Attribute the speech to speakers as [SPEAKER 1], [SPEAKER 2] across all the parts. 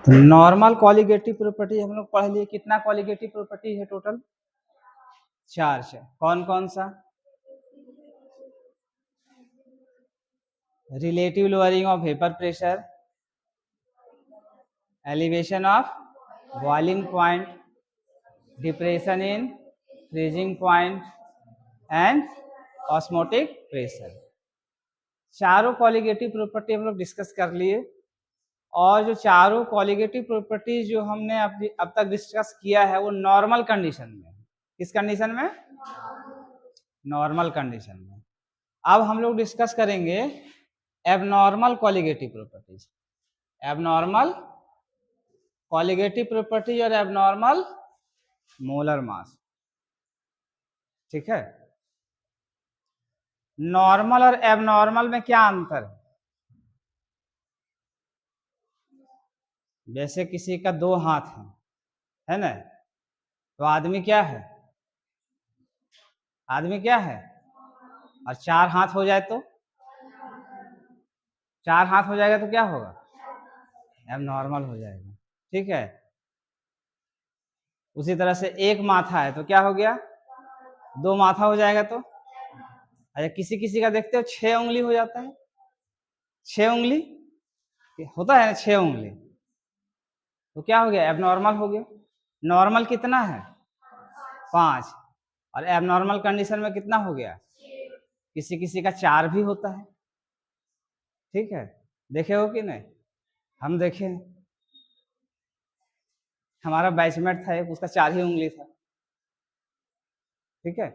[SPEAKER 1] तो normal colligative property हम लोग पढ़ लिए। कितना कॉलिगेटिव प्रॉपर्टी है टोटल? 4 है। कौन कौन सा? Relative lowering of vapour pressure, elevation of boiling point, depression in freezing point and osmotic pressure. चारों कॉलिगेटिव प्रॉपर्टी हम लोग डिस्कस कर लिए। और जो चारों कॉलिगेटिव प्रॉपर्टीज जो हमने अब तक डिस्कस किया है वो नॉर्मल कंडीशन में। किस कंडीशन में? नॉर्मल कंडीशन में। अब हम लोग डिस्कस करेंगे abnormal colligative properties. Abnormal colligative properties और एबनॉर्मल मोलर मास। ठीक है। नॉर्मल और एबनॉर्मल में क्या अंतर है? जैसे किसी का 2 हाथ है ना, तो आदमी क्या है? आदमी क्या है? और 4 हाथ हो जाए तो? 4 हाथ हो जाएगा तो क्या होगा? एबनॉर्मल हो जाएगा। ठीक है। उसी तरह से एक माथा है तो क्या हो गया? 2 माथा हो जाएगा तो? अच्छा, किसी किसी का देखते हो 6 उंगली हो जाता है। 6 उंगली होता है ना, 6 उंगली, तो क्या हो गया? एबनॉर्मल हो गया। नॉर्मल कितना है? 5। और एबनॉर्मल कंडीशन में कितना हो गया? किसी किसी का 4 भी होता है। ठीक है। देखे हो कि नहीं? हम देखे, हमारा बैचमेट था एक, उसका 4 ही उंगली था। ठीक है।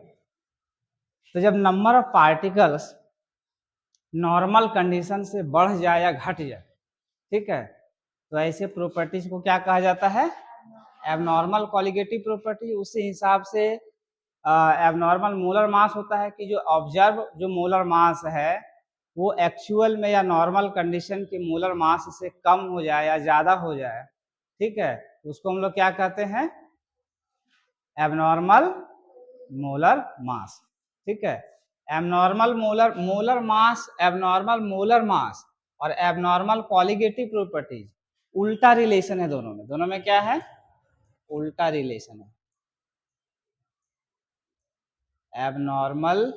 [SPEAKER 1] तो जब number of particles normal condition से बढ़ जाए या घट जाए, ठीक है, तो ऐसे प्रॉपर्टीज को क्या कहा जाता है? Abnormal colligative property. उसी हिसाब से एबनॉर्मल मोलर मास होता है कि जो ऑब्जर्व जो मोलर मास है वो एक्चुअल में या नॉर्मल कंडीशन के मोलर मास से कम हो जाए या ज़्यादा हो जाए। ठीक है, उसको हम लोग क्या कहते हैं? Abnormal molar mass. ठीक है। Abnormal molar mass, abnormal molar mass और एबनॉर्मल कॉलिगेटिव प्रॉपर्टीज उल्टा रिलेशन है दोनों में। दोनों में क्या है? उल्टा रिलेशन है। एबनॉर्मल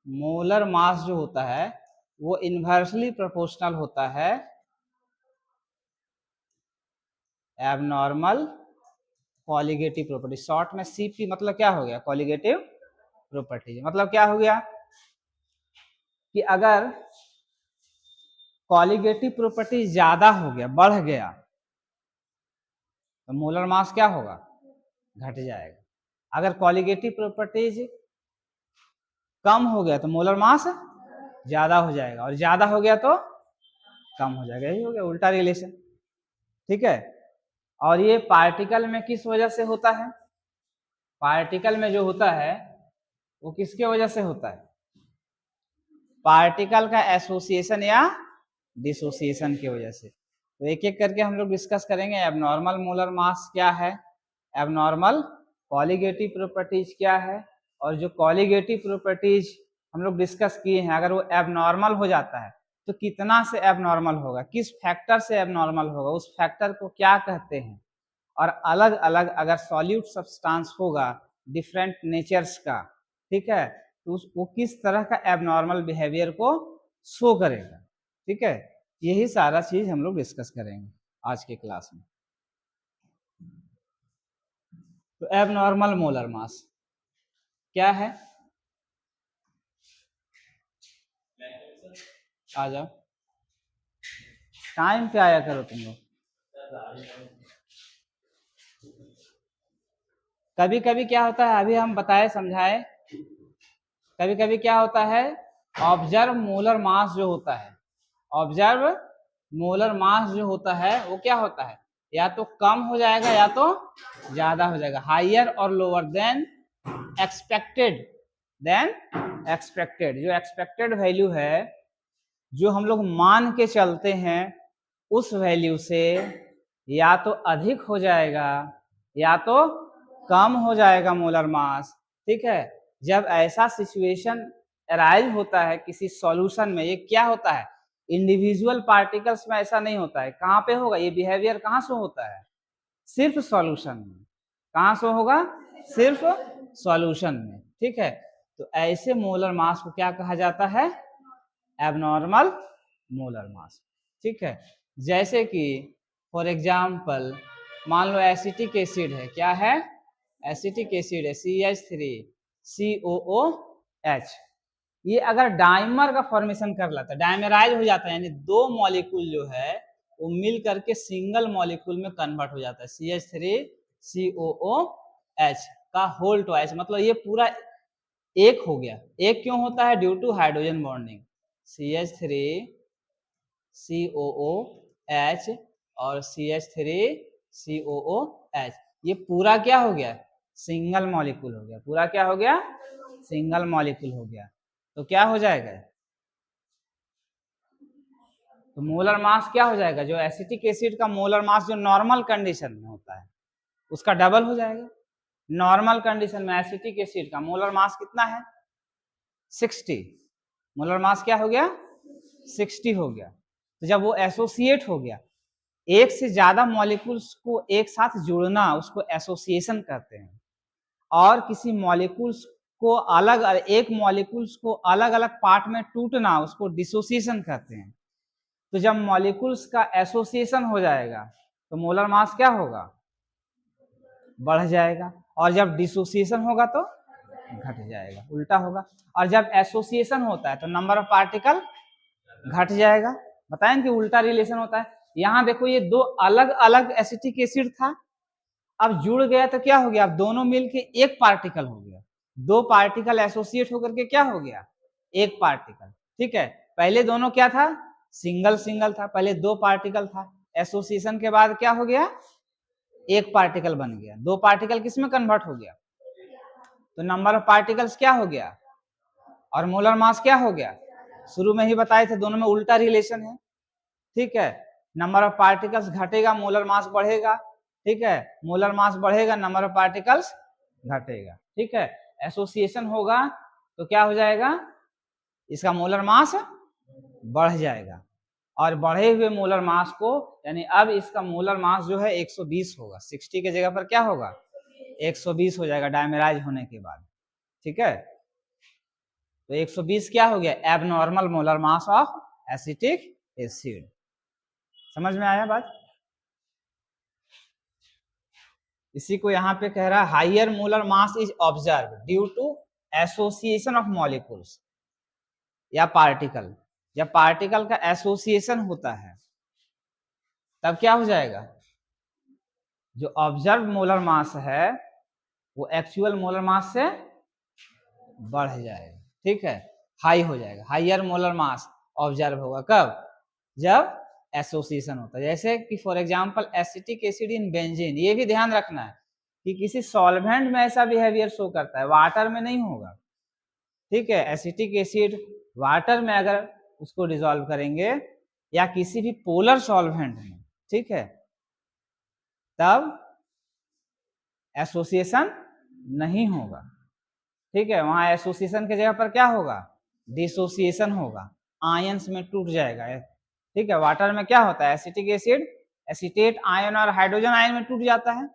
[SPEAKER 1] मोलर मास जो होता है वो इन्वर्सली प्रोपोर्शनल होता है एबनॉर्मल कॉलिगेटिव प्रॉपर्टी। शॉर्ट में सीपी मतलब क्या हो गया? Colligative property. मतलब क्या हो गया कि अगर कॉलिगेटिव प्रॉपर्टी ज्यादा हो गया, बढ़ गया, तो मोलर मास क्या होगा? घट जाएगा। अगर कॉलिगेटिव प्रॉपर्टीज कम हो गया तो मोलर मास ज्यादा हो जाएगा, और ज्यादा हो गया तो कम हो जाएगा। यही हो गया उल्टा रिलेशन। ठीक है। और ये पार्टिकल में किस वजह से होता है? पार्टिकल में जो होता है वो किसके वजह से होता है? पार्टिकल का एसोसिएशन या डिसोसिएशन की वजह से। तो एक एक करके हम लोग डिस्कस करेंगे। एबनॉर्मल मोलर मास क्या है, एबनॉर्मल कॉलिगेटिव प्रॉपर्टीज क्या है, और जो कॉलिगेटिव प्रॉपर्टीज हम लोग डिस्कस किए हैं अगर वो एबनॉर्मल हो जाता है तो कितना से एबनॉर्मल होगा, किस फैक्टर से एबनॉर्मल होगा, उस फैक्टर को क्या कहते हैं, और अलग अलग अगर सॉल्यूट सब्सटेंस होगा डिफरेंट नेचर्स का, ठीक है, तो वो किस तरह का एबनॉर्मल बिहेवियर को शो करेगा। ठीक है। यही सारा चीज हम लोग डिस्कस करेंगे आज के क्लास में। तो एबनॉर्मल मोलर मास क्या है? आ जाओ, टाइम पे आया करो तुम लोग। कभी कभी क्या होता है, अभी हम बताए समझाए, कभी कभी क्या होता है, ऑब्जर्व मोलर मास जो होता है, ऑब्जर्व मोलर मास जो होता है वो क्या होता है? या तो कम हो जाएगा या तो ज्यादा हो जाएगा। हाइयर और lower than expected, then expected. जो एक्सपेक्टेड वैल्यू है, जो हम लोग मान के चलते हैं, उस वैल्यू से या तो अधिक हो जाएगा या तो कम हो जाएगा मोलर मास। ठीक है। जब ऐसा सिचुएशन अराइज होता है किसी सॉल्यूशन में, ये क्या होता है, इंडिविजुअल पार्टिकल्स में ऐसा नहीं होता है। कहाँ पे होगा ये बिहेवियर, कहाँ से होता है, सिर्फ सॉल्यूशन में। कहाँ से होगा, सिर्फ सॉल्यूशन में। ठीक है, तो ऐसे मोलर मास को क्या कहा जाता है, एबनॉर्मल मोलर मास। ठीक है, जैसे कि फॉर एग्जाम्पल मान लो एसिटिक एसिड है, क्या है, एसिटिक एसिड है CH3COOH। ये अगर डाइमर का फॉर्मेशन कर लेता है, डाइमराइज हो जाता है, यानी दो मॉलिक्यूल जो है वो मिल करके सिंगल मॉलिक्यूल में कन्वर्ट हो जाता है, CH3COOH का होल ट्वाइस, मतलब ये पूरा एक हो गया। एक क्यों होता है, due to hydrogen bonding, CH3COOH और CH3COOH, ये पूरा क्या हो गया, सिंगल मॉलिक्यूल हो गया, पूरा क्या हो गया, सिंगल मॉलिक्यूल हो गया। तो क्या हो जाएगा, तो मोलर मास क्या हो जाएगा, जो एसिटिक एसिड का मोलर मास जो नॉर्मल कंडीशन में होता है उसका डबल हो जाएगा। नॉर्मल कंडीशन में एसिटिक एसिड का मोलर मास कितना है, 60, मोलर मास क्या हो गया, 60 हो गया। तो जब वो एसोसिएट हो गया, एक से ज्यादा मॉलिक्यूल्स को एक साथ जुड़ना उसको एसोसिएशन कहते हैं, और किसी मॉलिक्यूल्स को अलग, एक मॉलिक्यूल्स को अलग अलग पार्ट में टूटना उसको डिसोसिएशन कहते हैं। तो जब मॉलिक्यूल्स का एसोसिएशन हो जाएगा तो मोलर मास क्या होगा, बढ़ जाएगा, और जब डिसोसिएशन होगा तो घट जाएगा, उल्टा होगा। और जब एसोसिएशन होता है तो नंबर ऑफ पार्टिकल घट जाएगा। बताएं कि उल्टा रिलेशन होता है। यहां देखो ये दो अलग अलग एसिटिक एसिड था, अब जुड़ गया तो क्या हो गया, अब दोनों मिलके एक पार्टिकल हो गया, दो पार्टिकल एसोसिएट होकर के क्या हो गया, एक पार्टिकल। ठीक है, पहले दोनों क्या था, सिंगल सिंगल था, पहले दो पार्टिकल था, एसोसिएशन के बाद क्या हो गया, एक पार्टिकल बन गया, दो पार्टिकल किस में कन्वर्ट हो गया, तो नंबर ऑफ पार्टिकल्स क्या हो गया, और मोलर मास क्या हो गया, शुरू में ही बताए थे दोनों में उल्टा रिलेशन है। ठीक है, नंबर ऑफ पार्टिकल्स घटेगा, मोलर मास बढ़ेगा। ठीक है, मोलर मास बढ़ेगा, नंबर ऑफ पार्टिकल्स घटेगा। ठीक है, एसोसिएशन होगा तो क्या हो जाएगा, इसका मोलर मास बढ़ जाएगा, और बढ़े हुए मोलर मास को, यानी अब इसका मोलर मास जो है 120 होगा, 60 के जगह पर क्या होगा, 120 हो जाएगा डायमेराइज होने के बाद। ठीक है, तो 120 क्या हो गया, abnormal molar mass of acetic acid. समझ में आया बात। इसी को यहाँ पे कह रहा है higher molar mass is observe due to association of molecules या पार्टिकल। जब पार्टिकल का एसोसिएशन होता है तब क्या हो जाएगा, जो ऑब्जर्व मोलर मास है वो एक्चुअल मोलर मास से बढ़ जाएगा। ठीक है, हाई हो जाएगा, हायर मोलर मास ऑब्जर्व होगा कब, जब एसोसिएशन होता है। जैसे कि for example acetic acid in benzene, ये भी ध्यान रखना है कि किसी सॉल्वेंट में ऐसा बिहेवियर शो करता है, वाटर में नहीं होगा। ठीक है, एसिटिक एसिड वाटर में अगर उसको डिसॉल्व करेंगे या किसी भी पोलर सॉल्वेंट में, ठीक है, तब एसोसिएशन नहीं होगा। ठीक है, वहां एसोसिएशन की जगह पर क्या होगा, डिसोसिएशन होगा, आयंस में टूट जाएगा। ठीक है, वाटर में क्या होता है, एसिटिक एसिड एसिटेट आयन और हाइड्रोजन आयन में टूट जाता है,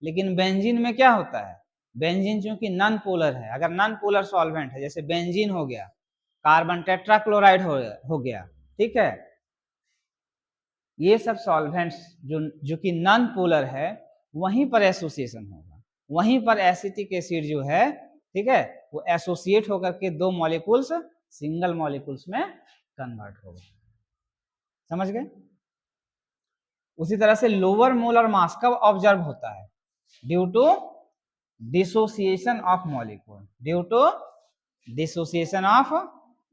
[SPEAKER 1] लेकिन बेंजीन में क्या होता है, बेंजीन चूंकि नॉन पोलर है, अगर नॉन पोलर सॉल्वेंट है जैसे बेंजीन हो गया, कार्बन टेट्राक्लोराइड हो गया, ठीक है, ये सब सॉल्वेंट्स जो कि नॉन पोलर है वहीं पर एसोसिएशन होगा, वहीं पर एसिटिक एसिड जो है, ठीक है, वो एसोसिएट होकर के दो मॉलिक्यूल्स सिंगल मॉलिक्यूल्स में कन्वर्ट होगा। समझ गए। उसी तरह से लोअर मोलर मास कब ऑब्जर्व होता है, due to dissociation of molecule, due to dissociation of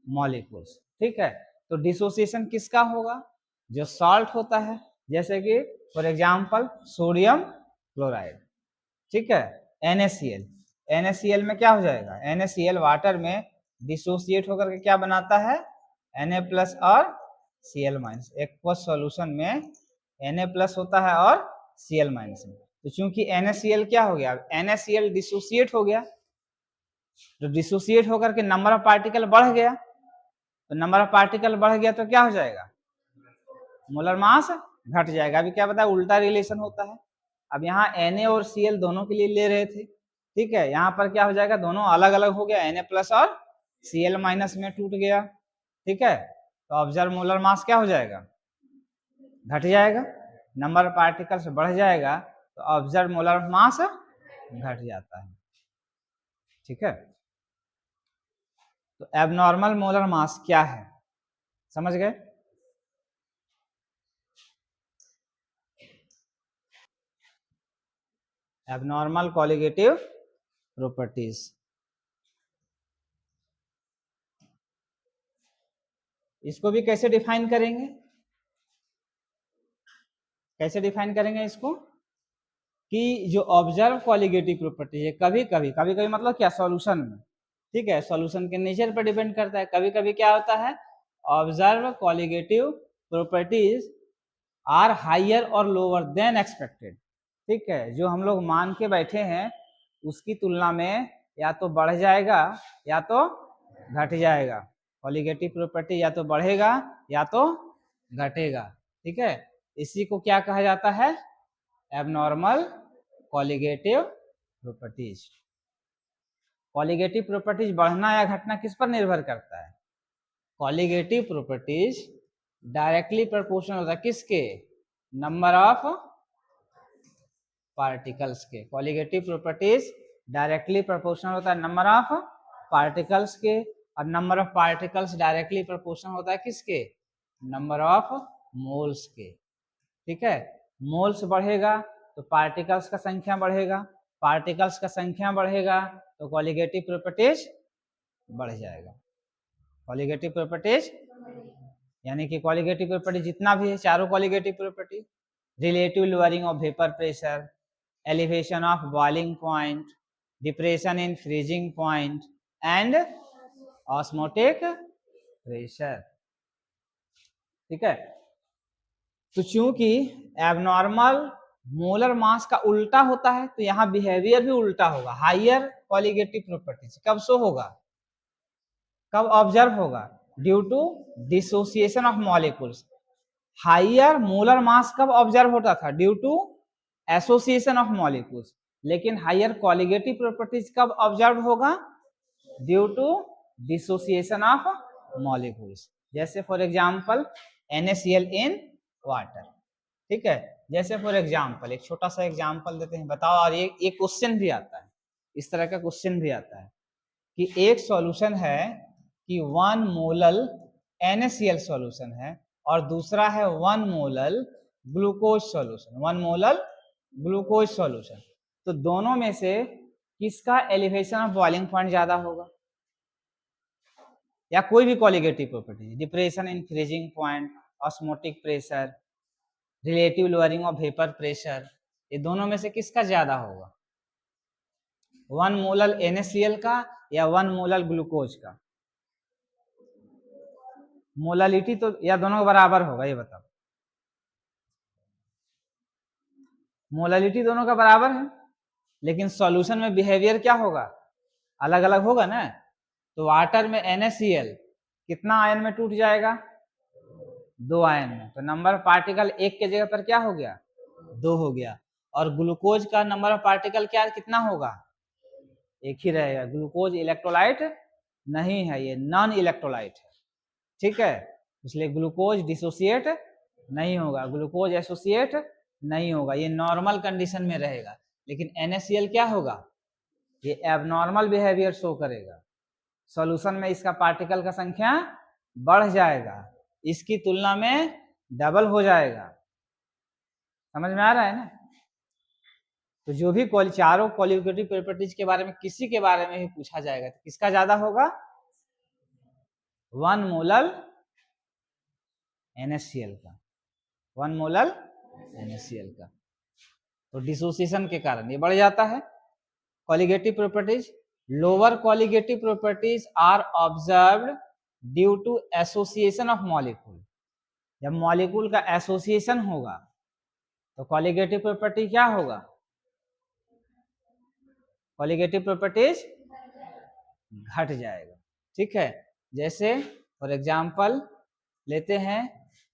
[SPEAKER 1] molecules. ठीक है, तो डिसोसिएशन किसका होगा, जो सॉल्ट होता है, जैसे कि फॉर एग्जांपल सोडियम क्लोराइड। ठीक है, NaCl, NaCl में क्या हो जाएगा, NaCl वाटर में डिसोसिएट होकर के क्या बनाता है, Na+ और Cl-, एक्वस सॉल्यूशन में Na+ होता है और Cl- में। तो चूंकि NaCl क्या हो गया, NaCl डिसोसिएट हो गया, तो डिसोसिएट होकर के नंबर ऑफ पार्टिकल बढ़ गया, तो नंबर ऑफ पार्टिकल बढ़ गया तो क्या हो जाएगा, मोलर मास घट जाएगा। अभी क्या बताया, उल्टा रिलेशन होता है। अब यहाँ Na और Cl दोनों के लिए ले रहे थे, ठीक है, यहाँ पर क्या हो जाएगा, दोनों अलग अलग हो गया, Na प्लस और Cl माइनस में टूट गया, ठीक है, तो ऑब्जर्व मोलर मास क्या हो जाएगा, घट जाएगा। नंबर ऑफ पार्टिकल्स बढ़ जाएगा तो ऑब्जर्व मोलर मास घट जाता है, ठीक है। तो एबनॉर्मल मोलर मास क्या है, समझ गए। एबनॉर्मल कॉलिगेटिव प्रॉपर्टीज, इसको भी कैसे डिफाइन करेंगे, कैसे डिफाइन करेंगे इसको, कि जो ऑब्जर्व कॉलिगेटिव प्रॉपर्टी है, कभी कभी मतलब क्या, सॉल्यूशन में, ठीक है, सॉल्यूशन के नेचर पर डिपेंड करता है। कभी कभी क्या होता है, observe colligative properties are higher और लोअर देन एक्सपेक्टेड, ठीक है, जो हम लोग मान के बैठे हैं उसकी तुलना में या तो बढ़ जाएगा या तो घट जाएगा। कॉलिगेटिव प्रॉपर्टी या तो बढ़ेगा या तो घटेगा, ठीक है, इसी को क्या कहा जाता है, abnormal colligative properties. Colligative properties बढ़ना या घटना किस पर निर्भर करता है, कॉलिगेटिव प्रॉपर्टीज डायरेक्टली प्रोपोर्शनल होता है किसके, नंबर ऑफ पार्टिकल्स के। कॉलिगेटिव प्रॉपर्टीज डायरेक्टली प्रोपोर्शनल होता है नंबर ऑफ पार्टिकल्स के, और number of particles directly proportional होता है किसके, नंबर ऑफ मोल्स के, ठीक है। मोल्स बढ़ेगा तो पार्टिकल्स का संख्या बढ़ेगा, पार्टिकल्स का संख्या बढ़ेगा तो कॉलिगेटिव प्रॉपर्टीज बढ़ जाएगा। कॉलिगेटिव प्रॉपर्टीज यानी कि कॉलिगेटिव प्रॉपर्टी जितना भी है, चारों colligative property, relative lowering of vapour pressure, elevation of boiling point, depression in freezing point and osmotic pressure, ठीक है। तो चूंकि एबनॉर्मल मोलर मास का उल्टा होता है तो यहाँ बिहेवियर भी उल्टा होगा। हायर कॉलिगेटिव प्रॉपर्टीज कब शो होगा, कब ऑब्जर्व होगा, due to dissociation of molecules. Higher molar mass कब ऑब्जर्व होता था, due to association of molecules. लेकिन हायर कॉलिगेटिव प्रॉपर्टीज कब ऑब्जर्व होगा, due to dissociation of molecules. जैसे for example NaCl in water, ठीक है। जैसे फॉर एग्जांपल एक छोटा सा एग्जांपल देते हैं, बताओ, और ये क्वेश्चन भी आता है, इस तरह का क्वेश्चन भी आता है कि एक सॉल्यूशन है कि 1 मोलल NaCl सॉल्यूशन है और दूसरा है 1 molal glucose solution, 1 molal glucose solution. तो दोनों में से किसका एलिवेशन ऑफ बॉइलिंग पॉइंट ज्यादा होगा, या कोई भी colligative property, depression in freezing point, osmotic pressure, relative lowering of vapour pressure, ये दोनों में से किसका ज्यादा होगा, 1 मोलल NaCl का या 1 मोलल ग्लूकोज का। मोलालिटी तो या दोनों बराबर होगा, ये बताओ, मोलालिटी दोनों का बराबर है, लेकिन सॉल्यूशन में बिहेवियर क्या होगा, अलग अलग होगा ना। तो वाटर में NaCl कितना आयन में टूट जाएगा, 2 आयन में, तो नंबर ऑफ पार्टिकल एक के जगह पर क्या हो गया, 2 हो गया। और ग्लूकोज का नंबर ऑफ पार्टिकल क्या कितना होगा, एक ही रहेगा। ग्लूकोज इलेक्ट्रोलाइट नहीं है, ये नॉन इलेक्ट्रोलाइट है, ठीक है, इसलिए ग्लूकोज डिसोसिएट नहीं होगा, ग्लूकोज एसोसिएट नहीं होगा, ये नॉर्मल कंडीशन में रहेगा। लेकिन NaCl क्या होगा, ये एबनॉर्मल बिहेवियर शो करेगा, सॉल्यूशन में इसका पार्टिकल का संख्या बढ़ जाएगा, इसकी तुलना में डबल हो जाएगा। समझ में आ रहा है ना। तो जो भी चारों कॉलिगेटिव प्रॉपर्टीज के बारे में किसी के बारे में भी पूछा जाएगा तो किसका ज्यादा होगा, 1 मोलल NaCl का, 1 मोलल NaCl का। तो डिसोसिएशन के कारण ये बढ़ जाता है। Colligative properties, lower colligative properties are observed due to association of molecule. जब मॉलिक्यूल का एसोसिएशन होगा तो कॉलिगेटिव प्रॉपर्टी क्या होगा, कॉलिगेटिव प्रॉपर्टीज घट जाएगा। ठीक है, जैसे फॉर एग्जाम्पल लेते हैं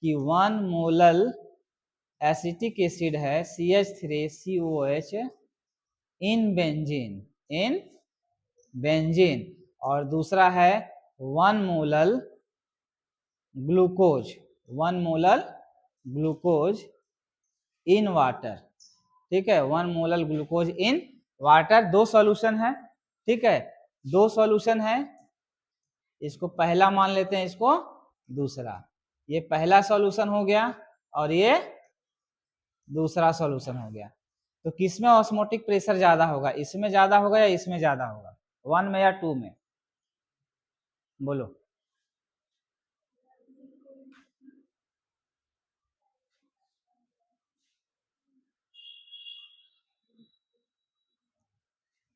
[SPEAKER 1] कि 1 मोलल एसिटिक एसिड है CH3COH इन बेंजीन और दूसरा है 1 मोलल ग्लूकोज इन वाटर। ठीक है, 1 मोलल ग्लूकोज इन वाटर। दो सॉल्यूशन है। ठीक है, दो सॉल्यूशन है, इसको पहला मान लेते हैं, इसको दूसरा। ये पहला सॉल्यूशन हो गया और ये दूसरा सॉल्यूशन हो गया। तो किसमें ऑस्मोटिक प्रेशर ज्यादा होगा, इसमें ज्यादा होगा या इसमें ज्यादा होगा, 1 में या 2 में? बोलो।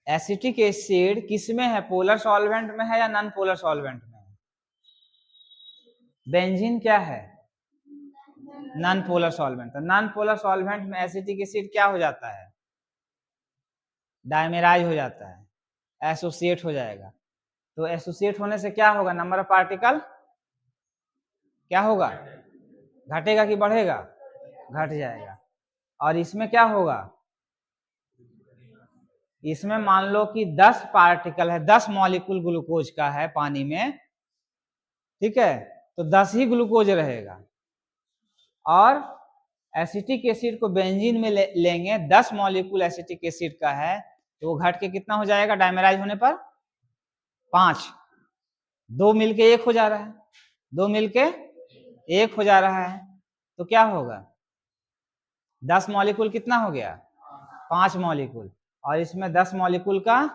[SPEAKER 1] एसिटिक एसिड किसमें है, पोलर सॉल्वेंट में है या नॉन पोलर सॉल्वेंट में है? बेंजीन क्या है, नॉन पोलर सॉल्वेंट। तो नॉन पोलर सॉल्वेंट में एसिटिक एसिड क्या हो जाता है, डायमेराइज हो जाता है, एसोसिएट हो जाएगा। तो एसोसिएट होने से क्या होगा, नंबर ऑफ पार्टिकल क्या होगा, घटेगा कि बढ़ेगा, घट जाएगा। और इसमें क्या होगा, इसमें मान लो कि 10 पार्टिकल है, 10 मॉलिक्यूल ग्लूकोज का है पानी में। ठीक है, तो 10 ही ग्लूकोज रहेगा। और एसिटिक एसिड को बेंजीन में लेंगे, 10 मॉलिक्यूल एसिटिक एसिड का है, तो वो घट के कितना हो जाएगा डायमेराइज होने पर, 5। 2 मिलके 1 हो जा रहा है, 2 मिलके 1 हो जा रहा है। तो क्या होगा, 10 मॉलिक्यूल कितना हो गया, 5 मॉलिक्यूल। और इसमें 10 मॉलिक्यूल का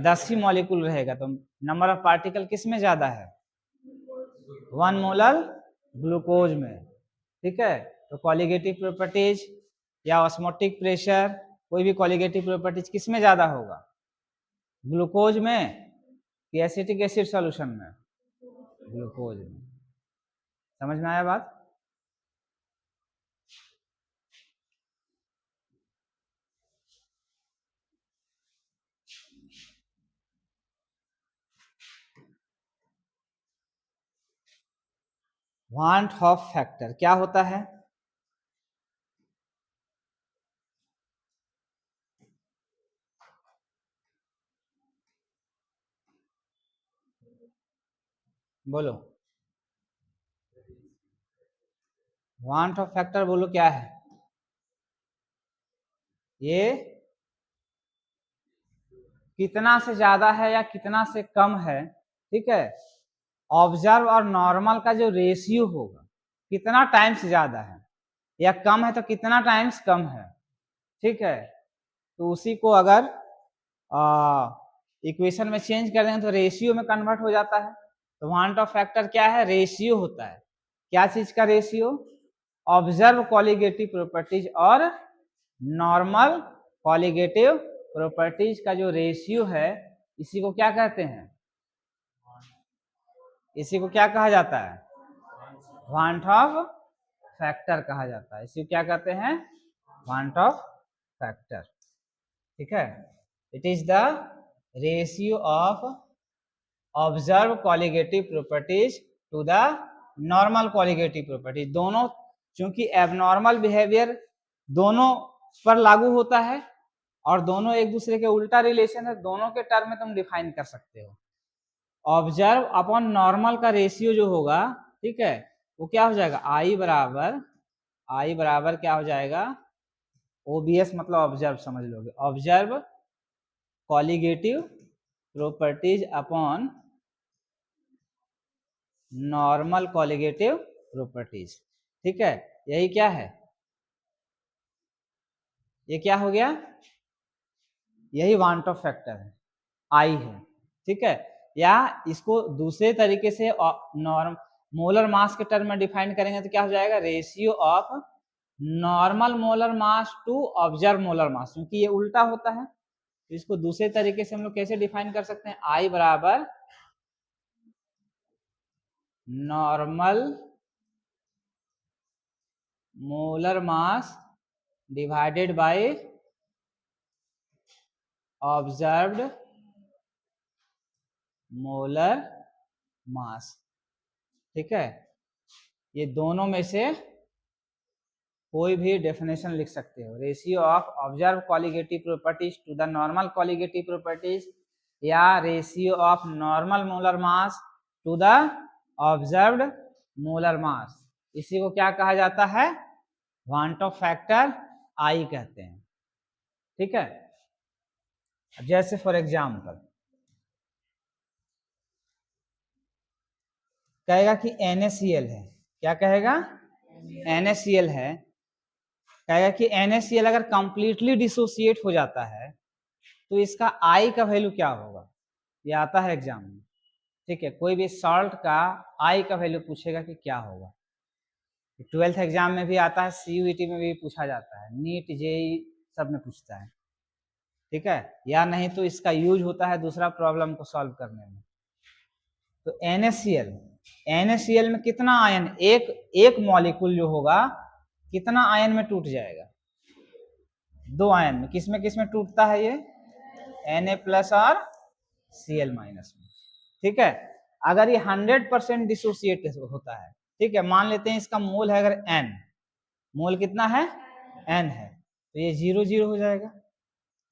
[SPEAKER 1] 10 ही मॉलिक्यूल रहेगा। तो नंबर ऑफ पार्टिकल किस में ज्यादा है, 1 मोलर ग्लूकोज में। ठीक है, तो कॉलिगेटिव प्रॉपर्टीज या ऑस्मोटिक प्रेशर, कोई भी कॉलिगेटिव प्रॉपर्टीज किस में ज्यादा होगा, ग्लूकोज में कि एसिटिक एसिड सॉल्यूशन में, ग्लूकोज में। समझ में आया बात? वांट ऑफ फैक्टर क्या होता है, बोलो। वांट ऑफ फैक्टर बोलो क्या है, ये कितना से ज्यादा है या कितना से कम है। ठीक है, ऑब्जर्व और नॉर्मल का जो रेशियो होगा, कितना टाइम्स ज्यादा है या कम है, तो कितना टाइम्स कम है। ठीक है, तो उसी को अगर इक्वेशन में चेंज कर देंगे तो रेशियो में कन्वर्ट हो जाता है। तो वांट ऑफ फैक्टर क्या है, रेशियो होता है। क्या चीज का रेशियो, ऑब्जर्व कॉलिगेटिव प्रॉपर्टीज और नॉर्मल कॉलिगेटिव प्रॉपर्टीज का जो रेशियो है, इसी को क्या कहते हैं, इसी को क्या कहा जाता है, वांट ऑफ फैक्टर कहा जाता है। इसी को क्या कहते हैं, वांट ऑफ फैक्टर। ठीक है, it is the ratio of observe colligative properties to the normal colligative properties. दोनों, चूंकि एबनॉर्मल बिहेवियर दोनों पर लागू होता है और दोनों एक दूसरे के उल्टा रिलेशन है, दोनों के टर्म में तुम डिफाइन कर सकते हो। ऑब्जर्व अपॉन नॉर्मल का रेशियो जो होगा, ठीक है, वो क्या हो जाएगा, आई बराबर क्या हो जाएगा, ओबीएस मतलब ऑब्जर्व समझ लोगे, observe colligative properties upon normal colligative properties. ठीक है, यही क्या है, ये क्या हो गया, यही वांट ऑफ फैक्टर है, आई है। ठीक है, या इसको दूसरे तरीके से नॉर्म मोलर मास के टर्म में डिफाइन करेंगे तो क्या हो जाएगा, ratio of normal molar mass to observe molar mass. क्योंकि ये उल्टा होता है, तो इसको दूसरे तरीके से हम लोग कैसे डिफाइन कर सकते हैं, आई बराबर normal molar mass divided by observed molar मास। ठीक है, ये दोनों में से कोई भी डेफिनेशन लिख सकते हो, ratio of observe colligative properties to the normal colligative properties, या ratio of normal molar mass to the observed molar mass. इसी को क्या कहा जाता है, वांट ऑफ फैक्टर आई कहते हैं। ठीक है, जैसे फॉर एग्जाम्पल कहेगा कि NaCl है, क्या कहेगा, NaCl है, कहेगा कि NaCl अगर कंप्लीटली डिसोसिएट हो जाता है तो इसका I का वैल्यू क्या होगा, ये आता है एग्जाम में। ठीक है, कोई भी सॉल्ट का I का वैल्यू पूछेगा कि क्या होगा, 12th एग्जाम में भी आता है, CUET में भी पूछा जाता है, नीट JEE सब में पूछता है। ठीक है, या नहीं तो इसका यूज होता है दूसरा प्रॉब्लम को सॉल्व करने में। तो NaCl में कितना आयन, एक मॉलिक्यूल जो होगा कितना आयन में टूट जाएगा, 2 आयन में। किस में टूटता है ये, Na+ और Cl- में। ठीक है, अगर ये 100% डिसोसिएट होता है, ठीक है, मान लेते हैं इसका मोल है अगर n, मोल कितना है, n है, तो ये 0 हो जाएगा।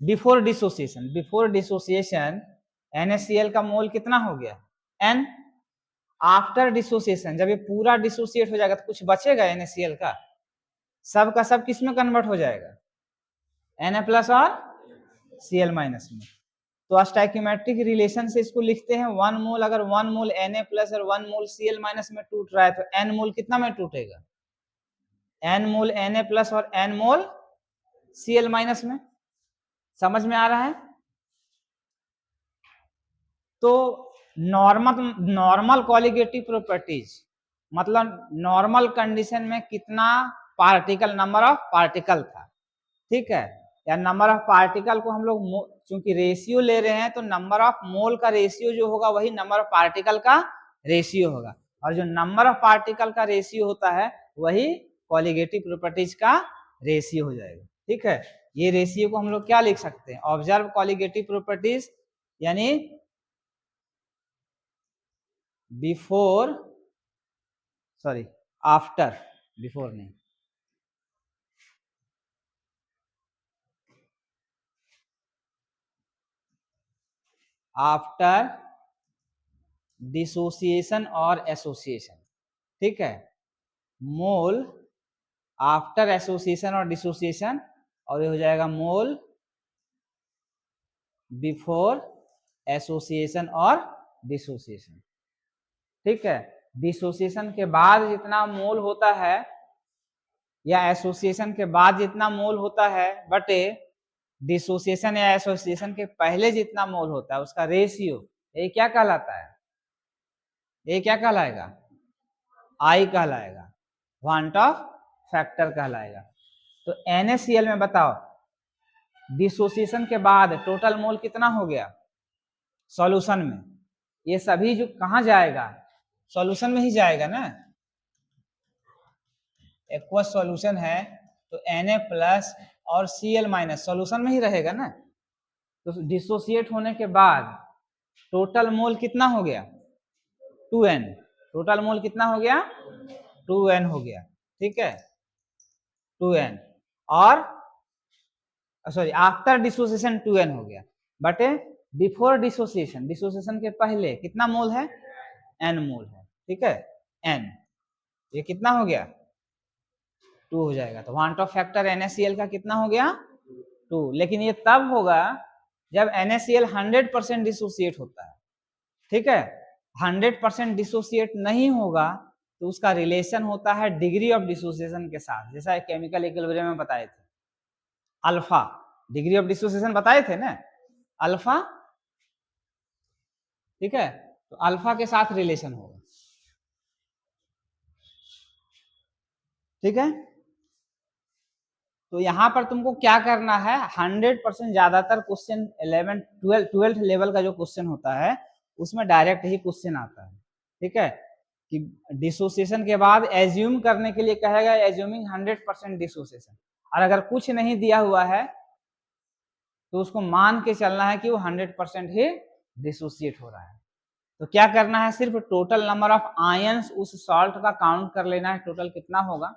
[SPEAKER 1] बिफोर डिसोसिएशन NaCl का मोल कितना हो गया, n। आफ्टर डिसोसिएशन, जब ये पूरा डिसोसिएट हो जाएगा तो कुछ बचेगा NaCl का, सब का सब किस में कन्वर्ट हो जाएगा, Na+ और Cl- में। तो स्टोइकियोमेट्रिक रिलेशन से इसको लिखते हैं 1 मोल, अगर 1 मोल Na+ और 1 मोल Cl- में टूट रहा है तो n मोल कितना में टूटेगा, n मोल Na+ और n मोल Cl- में। समझ में आ रहा है। तो नॉर्मल कॉलिगेटिव प्रॉपर्टीज मतलब नॉर्मल कंडीशन में कितना पार्टिकल, नंबर ऑफ पार्टिकल था। ठीक है, या नंबर ऑफ पार्टिकल को हम लोग चूंकि रेशियो ले रहे हैं तो नंबर ऑफ मोल का रेशियो जो होगा वही नंबर ऑफ पार्टिकल का रेशियो होगा, और जो नंबर ऑफ पार्टिकल का रेशियो होता है वही कॉलिगेटिव प्रॉपर्टीज का रेशियो हो जाएगा। ठीक है, ये रेशियो को हम लोग क्या लिख सकते हैं, ऑब्जर्व कॉलिगेटिव प्रॉपर्टीज यानी बिफोर, सॉरी आफ्टर, बिफोर नहीं, आफ्टर डिसोसिएशन और एसोसिएशन। ठीक है, मोल आफ्टर एसोसिएशन और डिसोसिएशन, और ये हो जाएगा मोल बिफोर एसोसिएशन और डिसोसिएशन। ठीक है, डिसोसिएशन के बाद जितना मोल होता है या एसोसिएशन के बाद जितना मोल होता है बटे डिसोसिएशन या एसोसिएशन के पहले जितना मोल होता है उसका रेशियो, ये क्या कहलाता है, ये क्या कहलाएगा, आई कहलाएगा, वांट ऑफ फैक्टर कहलाएगा। तो NaCl में बताओ डिसोसिएशन के बाद टोटल मोल कितना हो गया सॉल्यूशन में, ये सभी जो कहाँ जाएगा, सॉल्यूशन में ही जाएगा ना, एक्वस सॉल्यूशन है तो Na+ और Cl- सॉल्यूशन में ही रहेगा ना। तो डिसोसिएट होने के बाद टोटल मोल कितना हो गया 2n, टोटल मोल कितना हो गया 2n हो गया। ठीक है, 2n, और सॉरी आफ्टर डिसोसिएशन 2n हो गया, बटे बिफोर डिसोसिएशन, डिसोसिएशन के पहले कितना मोल है, n मोल है। ठीक है, n, ये कितना हो गया 2 हो जाएगा। तो वांट ऑफ फैक्टर NaCl का कितना हो गया 2, लेकिन ये तब होगा जब NaCl 100% डिसोसिएट होता है। ठीक है, 100% डिसोसिएट नहीं होगा तो उसका रिलेशन होता है डिग्री ऑफ डिसोसिएशन के साथ, जैसा केमिकल इक्विलिब्रियम में बताए थे, अल्फा डिग्री ऑफ डिसोसिएशन बताए थे ना, अल्फा। ठीक है, तो अल्फा के साथ रिलेशन होगा। ठीक है, तो यहां पर तुमको क्या करना है, 100% ज्यादातर क्वेश्चन 12th लेवल का जो क्वेश्चन होता है उसमें डायरेक्ट ही क्वेश्चन आता है। ठीक है, कि डिसोसिएशन के बाद एज्यूम करने के लिए कहेगा एज्यूमिंग 100% डिसोसिएशन, और अगर कुछ नहीं दिया हुआ है तो उसको मान के चलना है कि वो 100% ही डिसोसिएट हो रहा है। तो क्या करना है, सिर्फ टोटल नंबर ऑफ आयंस उस सॉल्ट का काउंट कर लेना है, टोटल कितना होगा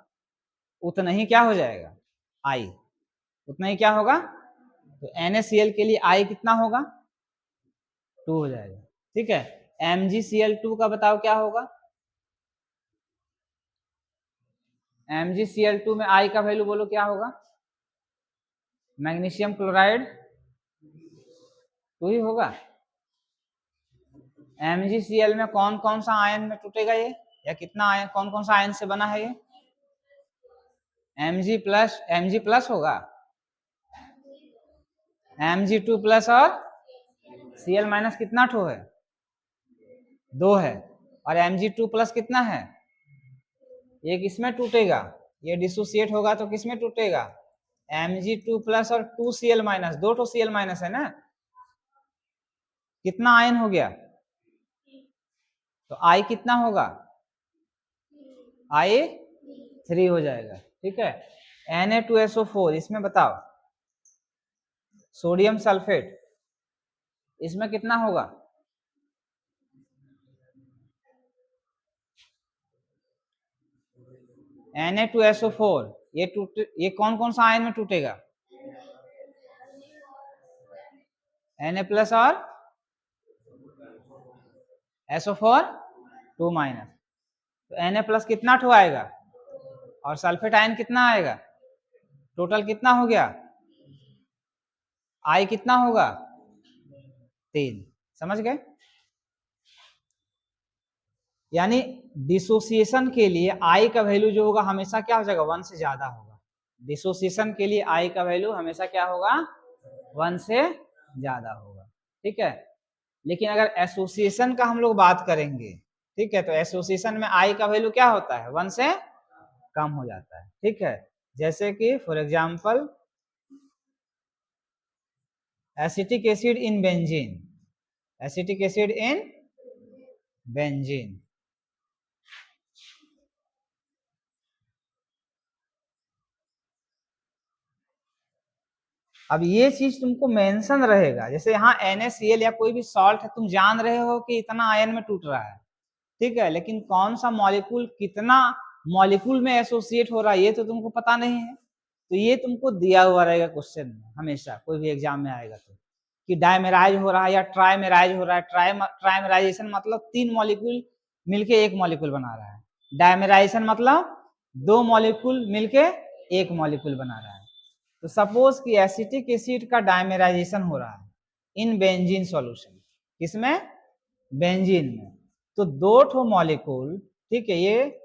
[SPEAKER 1] उतना ही क्या हो जाएगा आई, उतना ही क्या होगा। तो NaCl के लिए आई कितना होगा 2 हो जाएगा। ठीक है, MgCl2 का बताओ क्या होगा। MgCl2 में आई का वैल्यू बोलो क्या होगा, मैग्नीशियम क्लोराइड 2 ही होगा। MgCl में कौन कौन सा आयन में टूटेगा ये, या कितना आयन, कौन कौन सा आयन से बना है ये, Mg प्लस होगा, Mg2 प्लस और Cl माइनस कितना ठो है 2 है, और Mg2 प्लस कितना है, ये किसमें टूटेगा, ये डिसोसिएट होगा तो किसमें टूटेगा, Mg2 प्लस और 2Cl माइनस, 2 ठो Cl माइनस है ना, कितना आयन हो गया, तो I कितना होगा, I 3 हो जाएगा। ठीक है, Na2SO4 इसमें बताओ, सोडियम सल्फेट इसमें कितना होगा, Na2SO4 ये कौन कौन सा आयन में टूटेगा, Na प्लस और SO4 2 माइनस, तो Na प्लस कितना ठो आएगा और सल्फेट आयन कितना आएगा, टोटल कितना हो गया, आई कितना होगा 3। समझ गए, यानी डिसोसिएशन के लिए आई का वैल्यू जो होगा हमेशा क्या हो जाएगा 1 से ज्यादा होगा। डिसोसिएशन के लिए आई का वैल्यू हमेशा क्या होगा 1 से ज्यादा होगा। ठीक है, लेकिन अगर एसोसिएशन का हम लोग बात करेंगे, ठीक है, तो एसोसिएशन में आई का वैल्यू क्या होता है 1 से कम हो जाता है। ठीक है, जैसे कि for example acetic acid in benzene, acetic acid in benzene, अब ये चीज तुमको मेंशन रहेगा, जैसे यहाँ NaCl या कोई भी सॉल्ट है, तुम जान रहे हो कि इतना आयन में टूट रहा है, ठीक है, लेकिन कौन सा मॉलिक्यूल कितना मॉलिक्यूल में एसोसिएट हो रहा है ये तो तुमको पता नहीं है। तो ये तुमको दिया हुआ रहेगा क्वेश्चन में, हमेशा कोई भी एग्जाम में आएगा तो, कि डायमेराइज हो रहा है या ट्राइमेराइज हो रहा है। ट्राइमेराइजेशन मतलब 3 मॉलिक्यूल मिलके एक मॉलिक्यूल बना रहा है, डायमेराइजेशन मतलब 2 मॉलिक्यूल मिलके एक मॉलिक्यूल बना रहा है। तो सपोज कि एसिटिक एसिड का डायमेराइजेशन हो रहा है इन बेंजीन सॉल्यूशन, किसमें, बेंजीन में, तो 2 ठो मॉलिक्यूल, ठीक है, ये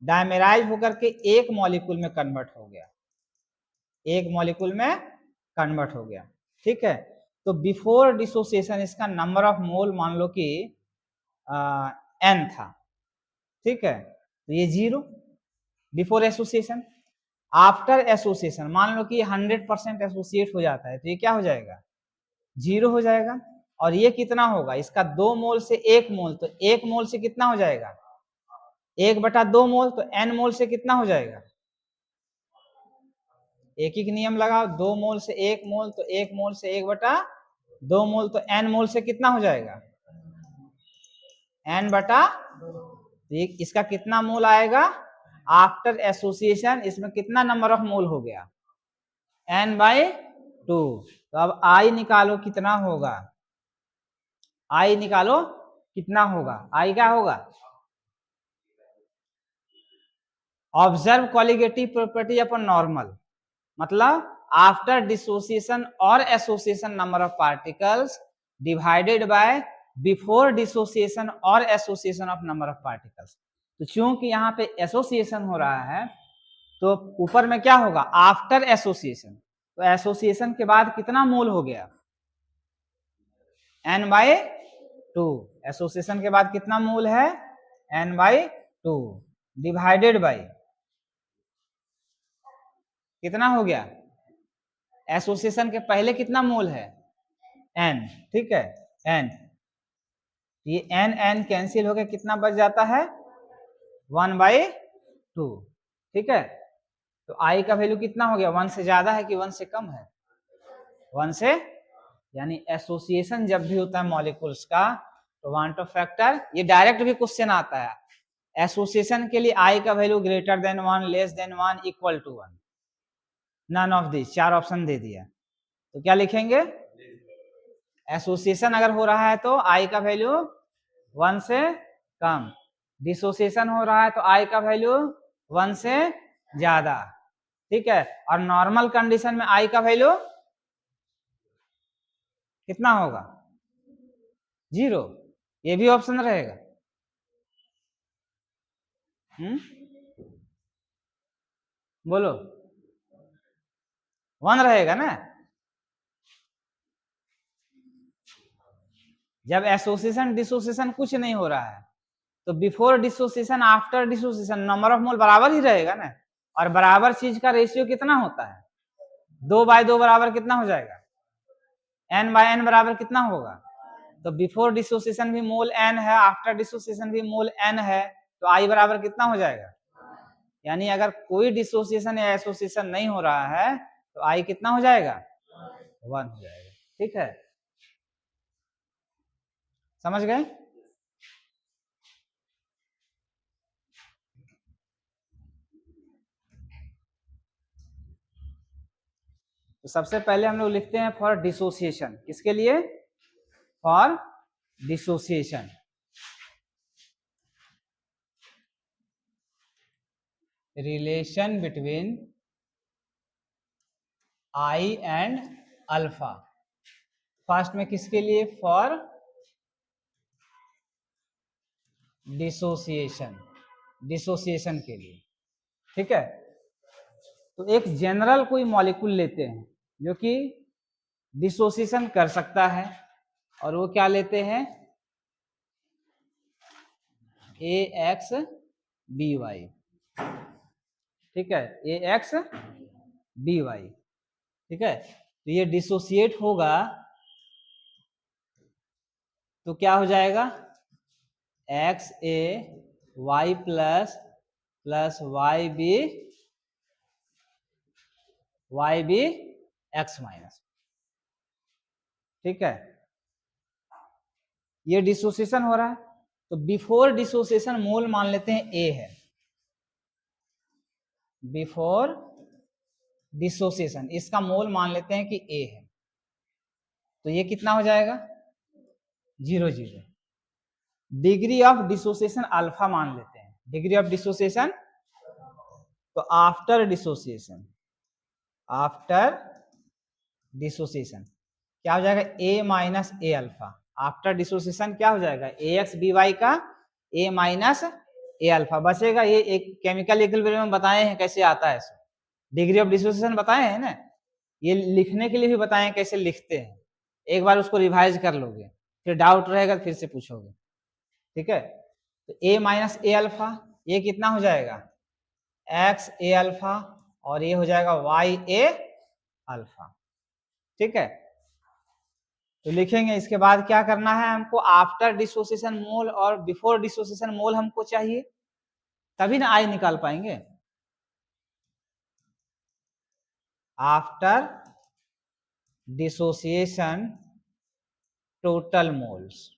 [SPEAKER 1] डायमेराइज होकर के एक मॉलिक्यूल में कन्वर्ट हो गया, एक मॉलिक्यूल में कन्वर्ट हो गया। ठीक है, तो बिफोर डिसोसिएशन इसका नंबर ऑफ मोल मान लो कि n था, ठीक है, तो ये 0 बिफोर एसोसिएशन। आफ्टर एसोसिएशन मान लो कि 100% एसोसिएट हो जाता है, तो ये क्या हो जाएगा 0 हो जाएगा। और ये कितना होगा, इसका 2 मोल से 1 मोल, तो 1 मोल से कितना हो जाएगा 1/2 मोल, तो n मोल से कितना हो जाएगा, एक ही नियम लगाओ, 2 मोल से 1 मोल, तो 1 मोल से 1/2 मोल, तो n मोल से कितना हो जाएगा n/, इसका कितना मोल आएगा आफ्टर एसोसिएशन, इसमें कितना नंबर ऑफ मोल हो गया n/2। तो अब I निकालो कितना होगा, I निकालो कितना होगा, I क्या होगा, observe colligative property upon normal, मतलब आफ्टर डिसोसिएशन और association number of particles divided by before dissociation और association of number of particles. तो चूंकि यहाँ पे एसोसिएशन हो रहा है तो ऊपर में क्या होगा आफ्टर एसोसिएशन, तो एसोसिएशन के बाद कितना मोल हो गया n/2, एसोसिएशन के बाद कितना मोल है n/2 डिवाइडेड बाय कितना हो गया, एसोसिएशन के पहले कितना मोल है n, ठीक है n, ये n कैंसिल हो गया, कितना बच जाता है 1/2, ठीक है। तो I का वैल्यू कितना हो गया 1 से ज्यादा है कि 1 से कम है 1 से यानी एसोसिएशन जब भी होता है मॉलिक्यूल्स का तो वन टू फैक्टर, ये डायरेक्ट भी क्वेश्चन आता है, एसोसिएशन के लिए आई का value greater than 1, less than 1, equal to 1, none of this, 4 option दे दिया, तो क्या लिखेंगे? एसोसिएशन अगर हो रहा है तो आई का वैल्यू 1 से कम, डिसोसिएशन हो रहा है तो आई का वैल्यू 1 से ज्यादा, ठीक है। और नॉर्मल कंडीशन में आई का वैल्यू कितना होगा? 0, ये भी ऑप्शन रहेगा। बोलो, 1 रहेगा ना। जब एसोसिएशन डिसोसिएशन कुछ नहीं हो रहा है तो before dissociation after dissociation number of mole बराबर ही रहेगा ना। और बराबर चीज का रेशियो कितना होता है? 2/2 बराबर कितना हो जाएगा? n/n बराबर कितना होगा? तो बिफोर डिसोसिएशन भी मोल n है, आफ्टर डिसोसिएशन भी मोल n है, तो I बराबर कितना हो जाएगा? यानी अगर कोई डिसोसिएशन या एसोसिएशन नहीं हो रहा है तो I कितना हो जाएगा? 1 हो जाएगा, ठीक है। समझ गए? तो सबसे पहले हम लोग लिखते हैं फॉर डिसोसिएशन, किसके लिए? For dissociation. Relation between I and alpha. First में किसके लिए? फॉर डिसोसिएशन, डिसोसिएशन के लिए, ठीक है। तो एक जनरल कोई मॉलिक्यूल लेते हैं जो कि डिसोसिएशन कर सकता है, और वो क्या लेते हैं? AXBY, ठीक है, AXBY, ठीक है। तो ये डिसोसिएट होगा तो क्या हो जाएगा? XAY plus YB X minus, ठीक है। ये डिसोसिएशन हो रहा है तो बिफोर डिसोसिएशन मोल मान लेते हैं A है, बिफोर डिसोसिएशन इसका मोल मान लेते हैं कि A है, तो ये कितना हो जाएगा? 0 0। डिग्री ऑफ डिसोसिएशन अल्फा मान लेते हैं, डिग्री ऑफ डिसोसिएशन, तो आफ्टर डिसोसिएशन क्या हो जाएगा? A minus A alpha. After dissociation क्या हो जाएगा? AXBY का A माइनस ए अल्फा बचेगा। ये एक केमिकल इक्विलिब्रियम में बताए हैं कैसे आता है, डिग्री ऑफ डिसोसिएशन बताए हैं ना, ये लिखने के लिए भी बताए हैं कैसे लिखते हैं, एक बार उसको रिवाइज कर लोगे, फिर डाउट रहेगा फिर से पूछोगे, ठीक है। तो A माइनस ए अल्फा, ये कितना हो जाएगा? XA अल्फा, और ये हो जाएगा YA अल्फा, ठीक है। तो लिखेंगे, इसके बाद क्या करना है हमको? आफ्टर डिसोसिएशन मोल और बिफोर डिसोसिएशन मोल हमको चाहिए, तभी ना आई निकाल पाएंगे। After dissociation total moles,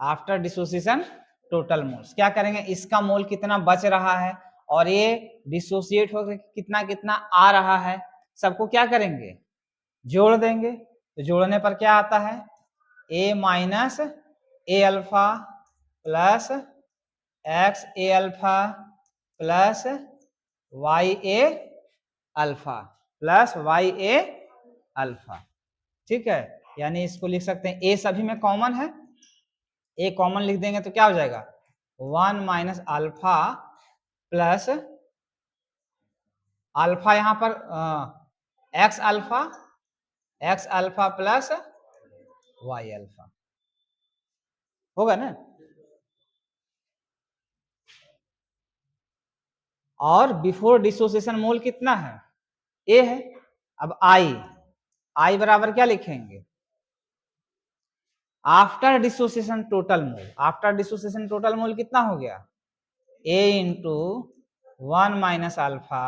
[SPEAKER 1] after dissociation total moles क्या करेंगे? इसका मोल कितना बच रहा है और ये डिसोसिएट होकर कितना कितना आ रहा है, सबको क्या करेंगे? जोड़ देंगे। तो जोड़ने पर क्या आता है? A minus A alpha plus XA alpha plus YA alpha plus YA alpha, ठीक है। यानी इसको लिख सकते हैं, A सभी में कॉमन है, A कॉमन लिख देंगे तो क्या हो जाएगा? 1 माइनस अल्फा प्लस अल्फा, यहां पर X alpha plus Y alpha होगा ना। और बिफोर डिसोसिएशन मोल कितना है? A है। अब I बराबर क्या लिखेंगे? After dissociation total mole, after dissociation total mole कितना हो गया? A into 1 minus alpha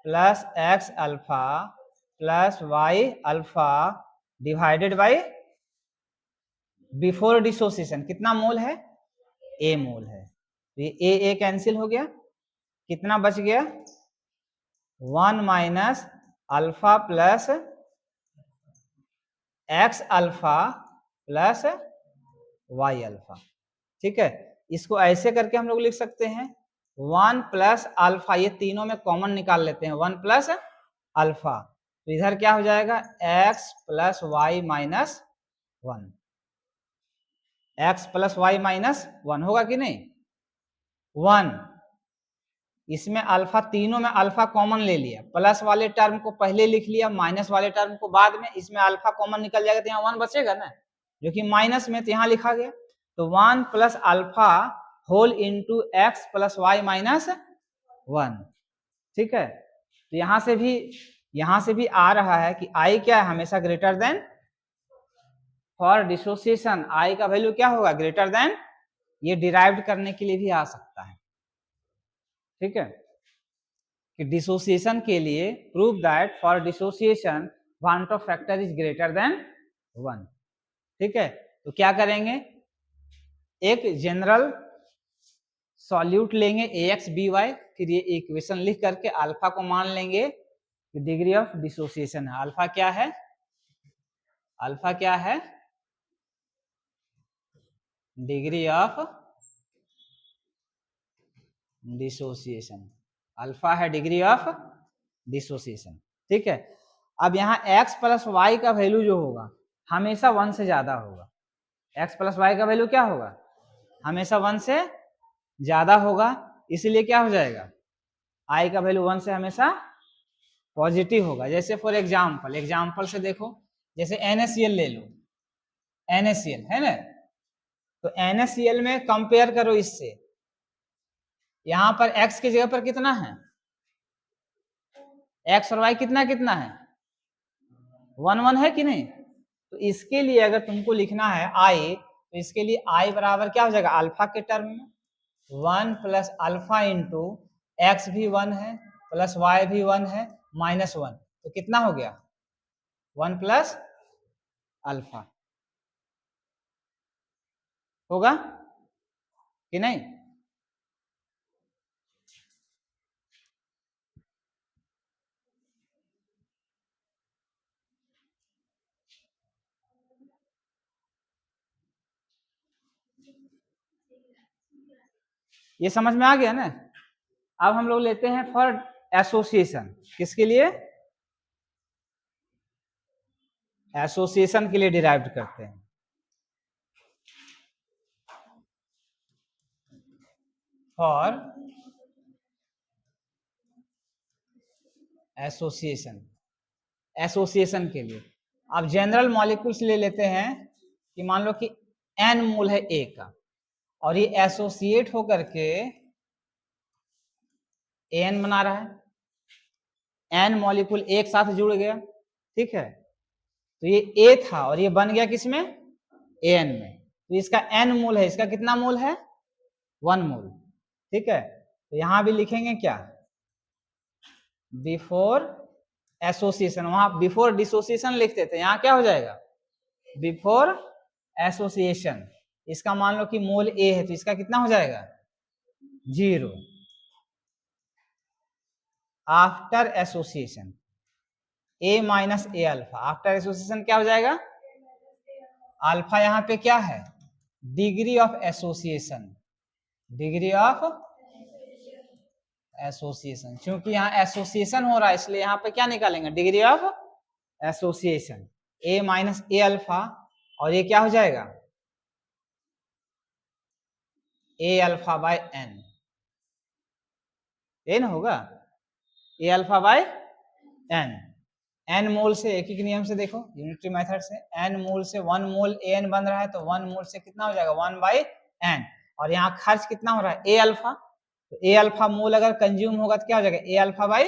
[SPEAKER 1] plus X alpha plus Y alpha divided by before dissociation कितना मोल है, ए मोल है। तो ये ए कैंसिल हो गया, कितना बच गया 1 minus alpha plus x alpha plus y alpha. ठीक है, इसको ऐसे करके हम लोग लिख सकते हैं 1 प्लस अल्फा, ये तीनों में कॉमन निकाल लेते हैं 1 प्लस अल्फा, तो इधर क्या हो जाएगा x plus y minus 1, x plus y minus 1 होगा कि नहीं 1, इसमें अल्फा, तीनों में अल्फा कॉमन ले लिया, प्लस वाले टर्म को पहले लिख लिया, माइनस वाले टर्म को बाद में, इसमें अल्फा कॉमन निकल जाएगा तो यहाँ 1 बचेगा ना, जो कि माइनस में, तो यहाँ लिखा गया तो 1 plus alpha whole into x plus y minus 1। ठीक है, तो यहाँ से भी आ रहा है कि आई क्या है हमेशा ग्रेटर देन, फॉर डिसोसिएशन आई का वैल्यू क्या होगा ग्रेटर देन, ये डिराइव्ड करने के लिए भी आ सकता है। ठीक है, कि डिसोसिएशन के लिए prove that for dissociation want of factor is greater than 1। ठीक है, तो क्या करेंगे, एक जनरल सॉल्यूट लेंगे ax by, फिर ये इक्वेशन लिख करके अल्फा को मान लेंगे कि डिग्री ऑफ डिसोसिएशन है। अल्फा क्या है, अल्फा क्या है डिग्री ऑफ डिसोसिएशन, अल्फा है डिग्री ऑफ डिसोसिएशन। ठीक है, अब यहाँ x प्लस वाई का वैल्यू जो होगा हमेशा 1 से ज्यादा होगा, x प्लस वाई का वैल्यू क्या होगा हमेशा 1 से ज्यादा होगा, इसलिए क्या हो जाएगा i का वैल्यू 1 से हमेशा पॉजिटिव होगा। जैसे फॉर एग्जाम्पल से देखो, जैसे NaCl ले लो, NaCl है ना, तो NaCl में कंपेयर करो इससे, यहां पर x की जगह पर कितना है, x और y कितना कितना है 1 1 है कि नहीं, तो इसके लिए अगर तुमको लिखना है i, तो इसके लिए i बराबर क्या हो जाएगा अल्फा के टर्म में 1 प्लस अल्फा इंटू एक्स भी 1 है प्लस वाई भी 1 है माइनस 1, तो कितना हो गया 1 प्लस अल्फा, होगा कि नहीं। ये समझ में आ गया ना। अब हम लोग लेते हैं फॉर एसोसिएशन, किसके लिए, एसोसिएशन के लिए डिराइव करते हैं। फॉर एसोसिएशन, एसोसिएशन के लिए अब जनरल मॉलिक्यूल्स ले लेते हैं कि मान लो कि n मोल है A का और ये एसोसिएट होकर के AN बना रहा है, n मॉलिक्यूल एक साथ जुड़ गया। ठीक है, तो ये A था और ये बन गया किसमें AN में, तो इसका n मोल है, इसका कितना मोल है 1 मोल। ठीक है, तो यहां भी लिखेंगे क्या बिफोर एसोसिएशन, वहां बिफोर डिसोसिएशन लिखते थे, यहां क्या हो जाएगा बिफोर एसोसिएशन। इसका मान लो कि मोल A है तो इसका कितना हो जाएगा 0। After association A minus A alpha, after association क्या हो जाएगा अल्फा, यहां पे क्या है degree of association, degree of association, क्योंकि यहाँ एसोसिएशन हो रहा है इसलिए यहाँ पे क्या निकालेंगे degree of association, A minus A alpha, और ये क्या हो जाएगा ए अल्फा बाय एन, ये ना होगा ए अल्फा बाय एन, एन मोल से एक एक नियम से देखो यूनिटरी मेथड से, एन मोल से 1 मोल एन बन रहा है तो 1 मोल से कितना हो जाएगा 1 बाई एन, और यहाँ खर्च कितना हो रहा है ए अल्फा, तो ए अल्फा मोल अगर कंज्यूम होगा तो क्या हो जाएगा ए अल्फा बाई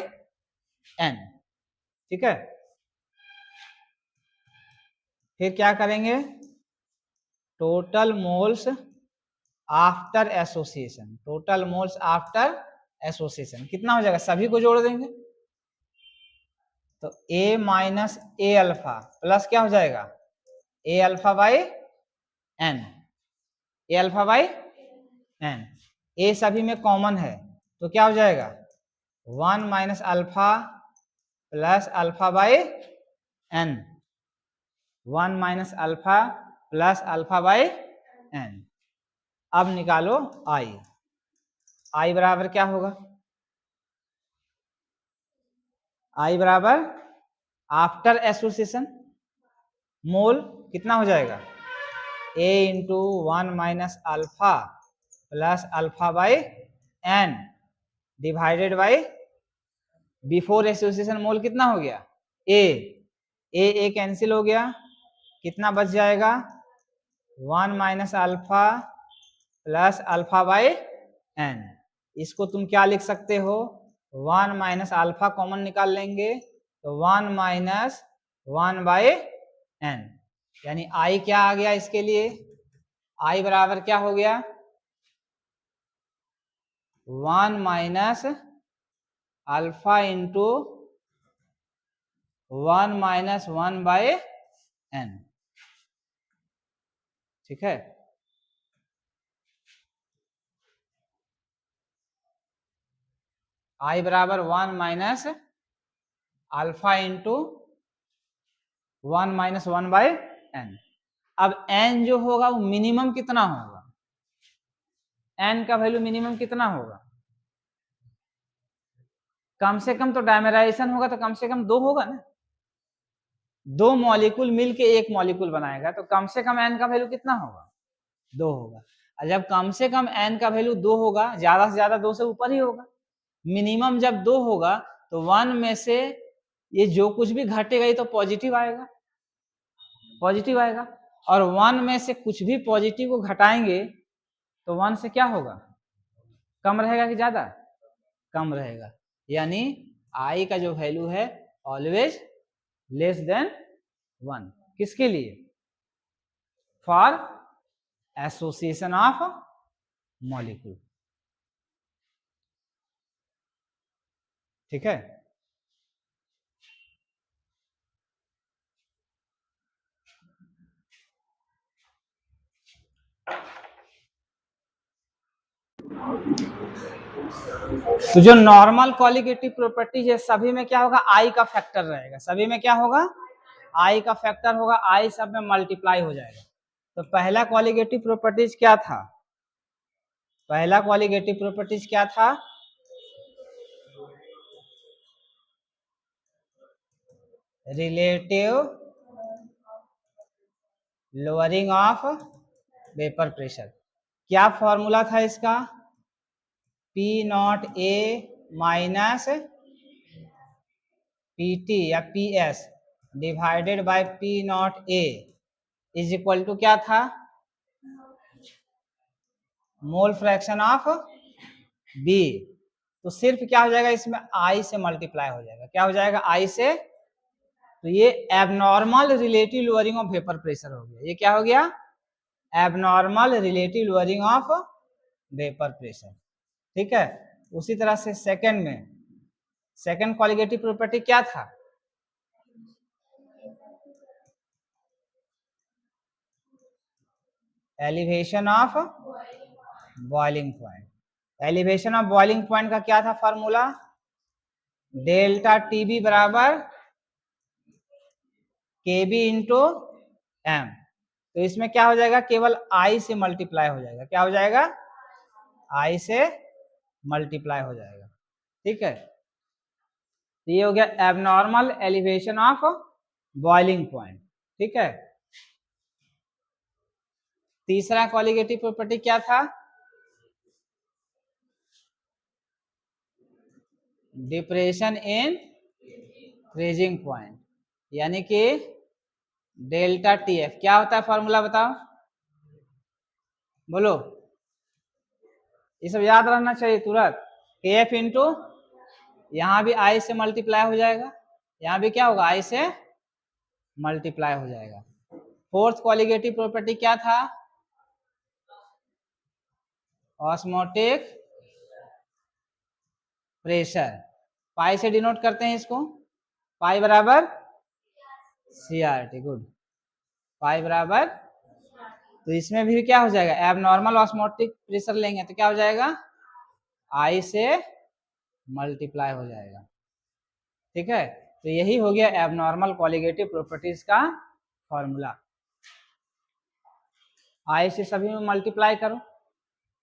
[SPEAKER 1] एन। ठीक है, फिर क्या करेंगे total moles after association, total moles after association कितना हो जाएगा, सभी को जोड़ देंगे तो A minus A alpha plus क्या हो जाएगा, A alpha by N, A alpha by N. A सभी में कॉमन है तो क्या हो जाएगा, 1 minus alpha plus alpha by N, 1 minus alpha plus alpha by N. अब निकालो आई, आई बराबर क्या होगा, आई बराबर आफ्टर एसोसिएशन मोल कितना हो जाएगा, A into 1 minus alpha plus alpha by N divided by before association mole कितना हो गया, ए कैंसिल हो गया, कितना बच जाएगा, 1 minus alpha plus alpha by n. इसको तुम क्या लिख सकते हो, 1 माइनस अल्फा कॉमन निकाल लेंगे तो 1 माइनस 1 बाई एन, यानी आई क्या आ गया इसके लिए, आई बराबर क्या हो गया, 1 minus alpha into 1 minus 1 by n. ठीक है, आई बराबर 1 minus alpha into 1 minus 1 by N. अब एन जो होगा वो मिनिमम कितना होगा, एन का वैल्यू मिनिमम कितना होगा, कम से कम तो डायमेराइजेशन होगा तो कम से कम 2 होगा ना, 2 मॉलिक्यूल मिलके एक मॉलिक्यूल बनाएगा तो कम से कम एन का वैल्यू कितना होगा, 2 होगा। और जब कम से कम एन का वैल्यू 2 होगा, ज्यादा से ज्यादा 2 से ऊपर ही होगा, मिनिमम जब 2 होगा तो 1 में से ये जो कुछ भी घटेगा ये तो पॉजिटिव आएगा, पॉजिटिव आएगा, और 1 में से कुछ भी पॉजिटिव को घटाएंगे तो 1 से क्या होगा, कम रहेगा कि ज्यादा, कम रहेगा, यानी आई का जो वैल्यू है ऑलवेज लेस देन 1, किसके लिए, फॉर एसोसिएशन ऑफ मॉलिक्यूल। ठीक है, तो जो नॉर्मल क्वालिटेटिव प्रॉपर्टीज है सभी में क्या होगा, आई का फैक्टर रहेगा, सभी में क्या होगा, आई का फैक्टर होगा, आई सब में मल्टीप्लाई हो जाएगा। तो पहला क्वालिटेटिव प्रॉपर्टीज क्या था, पहला क्वालिटेटिव प्रॉपर्टीज क्या था, relative lowering of vapour pressure. क्या फॉर्मूला था इसका, P naught A minus PT या P S divided by P naught A is equal to क्या था, मोल फ्रैक्शन ऑफ बी। तो सिर्फ क्या हो जाएगा इसमें, आई से मल्टीप्लाई हो जाएगा, क्या हो जाएगा, आई से। तो ये abnormal relative lowering of vapour pressure हो गया, ये क्या हो गया, abnormal relative lowering of vapour pressure. ठीक है, उसी तरह से सेकंड में, सेकंड क्वालिटेटिव प्रॉपर्टी क्या था, elevation of boiling point. Elevation of boiling point का क्या था फॉर्मूला, डेल्टा टीबी बराबर केबी इंटू एम। तो इसमें क्या हो जाएगा, केवल आई से मल्टीप्लाई हो जाएगा, क्या हो जाएगा, आई से मल्टीप्लाई हो जाएगा। ठीक है, तो ये हो गया abnormal elevation of boiling point. ठीक है, तीसरा क्वालिटेटिव प्रॉपर्टी क्या था, डिप्रेशन इन फ्रीजिंग पॉइंट, यानी कि डेल्टा टी एफ। क्या होता है फॉर्मूला बताओ, बोलो, ये सब याद रहना चाहिए तुरंत। के एफ इंटू, यहां भी आई से मल्टीप्लाई हो जाएगा, यहां भी क्या होगा, आई से मल्टीप्लाई हो जाएगा। फोर्थ क्वालिटेटिव प्रॉपर्टी क्या था, ऑस्मोटिक प्रेशर, पाई से डिनोट करते हैं इसको, पाई बराबर सी आर टी, गुड। पाई बराबर, तो इसमें भी क्या हो जाएगा, एबनॉर्मल ऑस्मोटिक प्रेशर लेंगे तो क्या हो जाएगा, आई से मल्टीप्लाई हो जाएगा। ठीक है, तो यही हो गया एबनॉर्मल कॉलिगेटिव प्रॉपर्टीज का फॉर्मूला। आई से सभी में मल्टीप्लाई करो,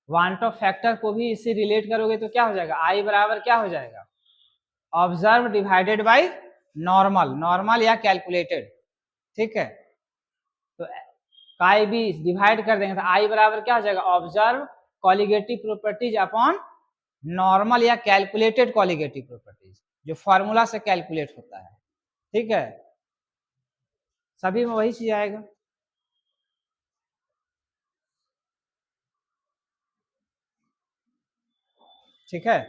[SPEAKER 1] वांट ऑफ फैक्टर को भी इससे रिलेट करोगे तो क्या हो जाएगा, आई बराबर क्या हो जाएगा, observe divided by normal, normal या कैलकुलेटेड। ठीक है, तो काई भी डिवाइड कर देंगे तो आई बराबर क्या हो जाएगा, observe colligative properties upon normal या कैलकुलेटेड कॉलिगेटिव प्रॉपर्टीज, जो फॉर्मूला से कैलकुलेट होता है। ठीक है, सभी में वही चीज आएगा। ठीक है।